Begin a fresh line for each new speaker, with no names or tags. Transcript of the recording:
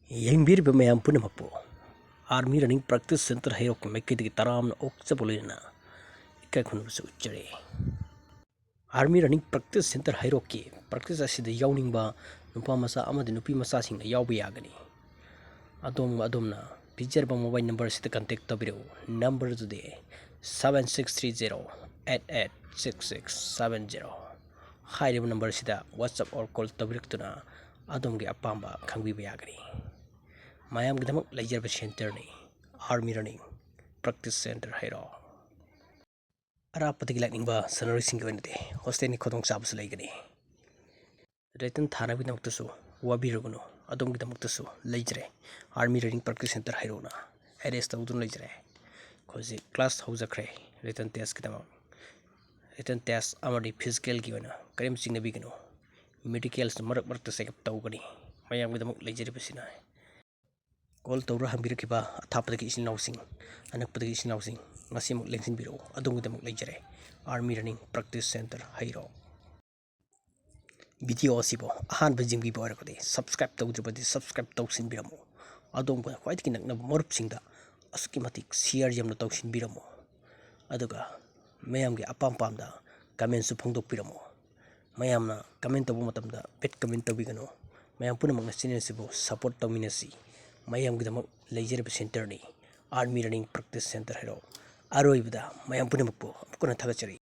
ꯌꯦꯡꯕꯤꯔꯤꯕ ꯃꯌꯥꯝ ꯄꯨꯝꯅꯃꯛꯄꯨ army running practice centre ꯍꯩꯔꯣꯛꯀꯤ ꯃꯥꯏꯀꯩꯗꯒꯤ ꯇꯔꯥꯝꯅ ꯑꯣꯛꯆꯕ ꯂꯣꯏꯅꯅ ꯏꯀꯥꯏ ꯈꯨꯝꯅꯕꯁꯨ ꯎꯠꯆꯔꯤ꯫ ꯑꯥꯔꯃꯤ ꯔꯟꯅꯤꯡ ꯄ꯭ꯔꯦꯛꯇꯤꯁ ꯁꯦꯟꯇꯔ ꯍꯩꯔꯣꯛꯀꯤ ꯄ꯭ꯔꯦꯛꯇꯤꯁ ꯑꯁꯤꯗ ꯌꯥꯎꯅꯤꯡꯕ ꯅꯨꯄꯥ ꯃꯆꯥ ꯑꯃꯗꯤ ꯅꯨꯄꯤ ꯃꯆꯥꯁꯤꯡꯅ ꯌꯥꯎꯕ ꯌꯥꯒꯅꯤ꯫ ꯑꯗꯣꯝꯅ ꯄꯤꯖꯔꯕ ꯃꯣꯕꯥꯏꯜ ꯅꯝꯕꯔ ꯑꯁꯤꯗ ꯀꯟꯇꯦꯛ ꯇꯧꯕꯤꯔꯛꯎ꯫ ꯅꯝꯕꯔ ꯑꯗꯨꯗꯤ 7630886670 ꯍꯥꯏꯔꯤꯕ ꯅꯝꯕꯔ ꯑꯁꯤꯗ ꯋꯥꯆꯞ ꯑꯣꯔ ꯀꯣꯜ ꯇꯧꯕꯤꯔꯛꯇꯨꯅ ꯑꯗꯣꯝꯒꯤ ꯑꯄꯥꯝꯕ ꯈꯪꯕꯤꯕ ꯌꯥꯒꯅꯤ꯫ ꯃꯌꯥꯝꯒꯤꯗꯃꯛ ꯂꯩꯖꯔꯕ ꯁꯦꯟꯇꯔꯅꯤ ꯑꯥꯔꯃꯤ ꯔꯟꯅꯤꯡ ꯄ꯭ꯔꯦꯛꯇꯤꯁ ꯁꯦꯟꯇꯔ ꯍꯩꯔꯣꯛ꯫ ꯑꯔꯥꯞꯄꯗꯒꯤ ꯂꯥꯛꯅꯤꯡꯕ ꯁꯥꯟꯅꯔꯣꯏꯁꯤꯡꯒꯤ ꯑꯣꯏꯅꯗꯤ ꯍꯣꯁꯇꯦꯜꯒꯤ ꯈꯨꯗꯣꯡꯆꯥꯕꯁꯨ ꯂꯩꯒꯅꯤ꯫ ꯔꯤꯇꯟ ꯊꯥꯅꯕꯒꯤꯗꯃꯛꯇꯁꯨ ꯋꯥꯕꯤꯔꯨꯒꯅꯨ, ꯑꯗꯣꯝꯒꯤꯗꯃꯛꯇꯁꯨ ꯂꯩꯖꯔꯦ ꯑꯥꯔꯃꯤ ꯔꯟꯅꯤꯡ ꯄ꯭ꯔꯦꯛꯇꯤꯁ ꯁꯦꯟꯇꯔ ꯍꯩꯔꯣꯛꯅ ꯑꯦꯔꯦꯁ ꯇꯧꯗꯨꯅ ꯂꯩꯖꯔꯦ꯫ ꯍꯧꯖꯤꯛ ꯀ꯭ꯂꯥꯁ ꯍꯧꯖꯈ꯭ꯔꯦ ꯔꯤꯇꯟ ꯇꯦꯁꯀꯤꯗꯃꯛ꯫ ꯔꯤꯇꯟ ꯇꯦꯁ ꯑꯃꯗꯤ ꯐꯤꯖꯤꯀꯦꯜꯒꯤ ꯑꯣꯏꯅ ꯀꯔꯤꯝ ꯆꯤꯡꯅꯕꯤꯒꯅꯨ꯫ ꯃꯦꯗꯤꯀꯦꯜꯁꯨ ꯃꯔꯛꯇ ꯆꯦꯛꯑꯞ ꯇꯧꯒꯅꯤ꯫ ꯃꯌꯥꯝꯒꯤꯗꯃꯛ ꯂꯩꯖꯔꯤꯕꯁꯤꯅ ꯀꯣꯜ ꯇꯧꯔ ꯍꯪꯕꯤꯔꯛꯈꯤꯕ ꯑꯊꯥꯞꯄꯗꯒꯤ ꯏꯆꯤꯜ ꯏꯅꯥꯎꯁꯤꯡ, ꯑꯅꯛꯄꯗꯒꯤ ꯏꯆꯤꯜ ꯏꯅꯥꯎꯁꯤꯡ ꯉꯁꯤꯃꯛ ꯂꯦꯡꯁꯤꯟꯕꯤꯔꯛꯎ꯫ ꯑꯗꯣꯝꯒꯤꯗꯃꯛ ꯂꯩꯖꯔꯦ army running practice centre Heirok. Video ꯑꯁꯤꯕꯨ ꯑꯍꯥꯟꯕ ꯌꯦꯡꯕꯤꯕ ꯑꯣꯏꯔꯒꯗꯤ ꯁꯕꯁꯀ꯭ꯔꯥꯏꯕ ꯇꯧꯗ꯭ꯔꯕꯗꯤ ꯁꯕꯁꯀ꯭ꯔꯥꯏꯕ ꯇꯧꯁꯤꯟꯕꯤꯔꯝꯃꯨ꯫ ꯑꯗꯣꯝꯒ ꯈ꯭ꯋꯥꯏꯗꯒꯤ ꯅꯛꯅꯕ ꯃꯔꯨꯞꯁꯤꯡꯗ ꯑꯁꯨꯛꯀꯤ ꯃꯇꯤꯛ ꯁꯤꯌꯔ ꯌꯥꯝꯅ ꯇꯧꯁꯤꯟꯕꯤꯔꯝꯃꯨ꯫ ꯑꯗꯨꯒ ꯃꯌꯥꯝꯒꯤ ꯑꯄꯥꯝꯕꯗ ꯀꯃꯦꯟꯁꯨ ꯐꯣꯡꯗꯣꯛꯄꯤꯔꯝꯃꯨ꯫ ꯃꯌꯥꯝꯅ ꯀꯃꯦꯟ ꯇꯧꯕ ꯃꯇꯝꯗ ꯕꯦꯠ ꯀꯃꯦꯟ ꯇꯧꯕꯤꯒꯅꯨ꯫ ꯃꯌꯥꯝ ꯄꯨꯝꯅꯃꯛꯅ ꯆꯦꯅꯦꯜ ꯑꯁꯤꯕꯨ ꯁꯄꯣꯔꯠ ꯇꯧꯃꯤꯟꯅꯁꯤ꯫ ꯃꯌꯥꯝꯒꯤꯗꯃꯛ ꯂꯩꯖꯔꯤꯕ ꯁꯦꯟꯇꯔꯅꯤ ꯑꯥꯔꯃꯤ ꯔꯟꯅꯤꯡ ꯄ꯭ꯔꯦꯛꯇꯤꯁ ꯁꯦꯟꯇꯔ ꯍꯩꯔꯣꯛ꯫ ꯑꯔꯣꯏꯕꯗ ꯃꯌꯥꯝ ꯄꯨꯝꯅꯃꯛꯄꯨ ꯑꯃꯨꯛ ꯍꯟꯅ ꯊꯥꯒꯠꯆꯔꯤ꯫